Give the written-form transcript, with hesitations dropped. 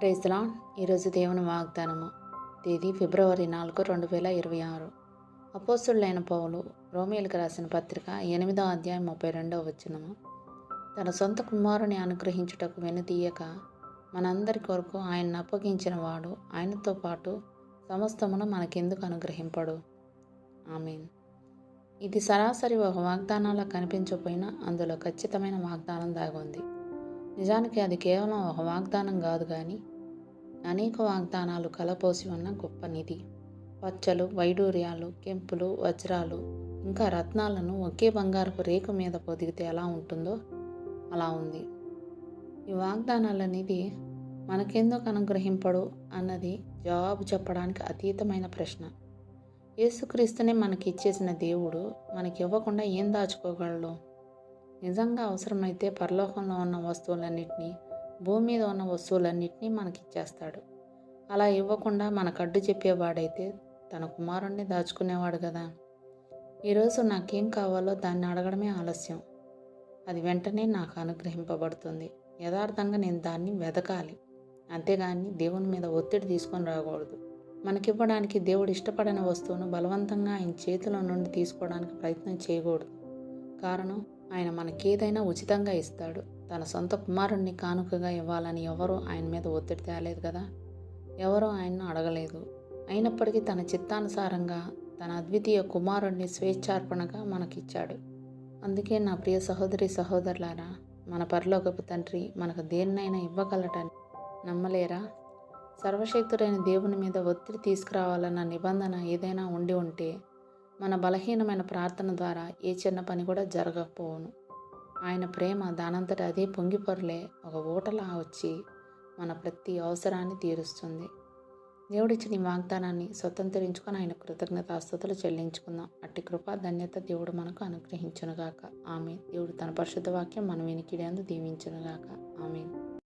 Praise the lord. ఈరోజు దేవుని వాగ్దానము. తేదీ ఫిబ్రవరి 4, 2026. అపోస్తలుడైన పౌలు రోమీయులకు రాసిన పత్రిక 8వ అధ్యాయం 32వ వచనము. తన సొంత కుమారుని అనుగ్రహించుటకు వెనుతీయక మనందరి కొరకు ఆయన్ని అప్పగించిన వాడు ఆయనతో పాటు సమస్తమును మనకెందుకు అనుగ్రహింపడు? ఆమేన్. ఇది సరాసరి ఒక వాగ్దానాలా కనిపించకపోయినా అందులో ఖచ్చితమైన వాగ్దానం దాగుంది. నిజానికి అది కేవలం ఒక వాగ్దానం కాదు కానీ అనేక వాగ్దానాలు కలపోసి ఉన్న గొప్ప నిధి. పచ్చలు, వైడూర్యాలు, కెంపులు, వజ్రాలు ఇంకా రత్నాలను ఒకే బంగారపు రేకు మీద పొదిగితే ఎలా ఉంటుందో అలా ఉంది. ఈ వాగ్దానాల నిధి మనకెందుకు అనుగ్రహింపడు అన్నది జవాబు చెప్పడానికి అతీతమైన ప్రశ్న. యేసుక్రీస్తునే మనకి ఇచ్చేసిన దేవుడు మనకి ఇవ్వకుండా ఏం దాచుకోగలడు? నిజంగా అవసరమైతే పరలోకంలో ఉన్న వస్తువులన్నింటినీ, భూమి మీద ఉన్న వస్తువులన్నింటినీ మనకిచ్చేస్తాడు. అలా ఇవ్వకుండా మనకు అడ్డు చెప్పేవాడైతే తన కుమారుణ్ణి దాచుకునేవాడు కదా. ఈరోజు నాకేం కావాలో దాన్ని అడగడమే ఆలస్యం. అది వెంటనే నాకు అనుగ్రహింపబడుతుంది. యథార్థంగా నేను దాన్ని వెతకాలి, అంతేగాని దేవుని మీద ఒత్తిడి తీసుకొని రాకూడదు. మనకివ్వడానికి దేవుడు ఇష్టపడని వస్తువును బలవంతంగా ఆయన చేతిలో నుండి తీసుకోవడానికి ప్రయత్నం చేయకూడదు. కారణం, ఆయన మనకేదైనా ఉచితంగా ఇస్తాడు. తన సొంత కుమారుణ్ణి కానుకగా ఇవ్వాలని ఎవరూ ఆయన మీద ఒత్తిడి తేలేదు కదా. ఎవరూ ఆయన్ను అడగలేదు. అయినప్పటికీ తన చిత్తానుసారంగా తన అద్వితీయ కుమారుణ్ణి స్వేచ్ఛార్పణగా మనకిచ్చాడు. అందుకే నా ప్రియ సహోదరి సహోదరులారా, మన పరలోకపు తండ్రి మనకు దేన్నైనా ఇవ్వగలటని నమ్మలేరా? సర్వశక్తుడైన దేవుని మీద ఒత్తిడి తీసుకురావాలన్న నిబంధన ఏదైనా ఉండి ఉంటే మన బలహీనమైన ప్రార్థన ద్వారా ఏ చిన్న పని కూడా జరగకపోవును. ఆయన ప్రేమ దానంతట అదే పొంగిపొరలే ఒక ఊటలా వచ్చి మన ప్రతి అవసరాన్ని తీరుస్తుంది. దేవుడిచ్చిన ఈ వాగ్దానాన్ని స్వతంత్రించుకొని ఆయన కృతజ్ఞతాస్తుతులు చెల్లించుకుందాం. అట్టి కృపా ధన్యత దేవుడు మనకు అనుగ్రహించునుగాక. ఆమేన్. దేవుడు తన పరిశుద్ధ వాక్యం మన వినికిడి యందు దీవించునుగాక. ఆమేన్.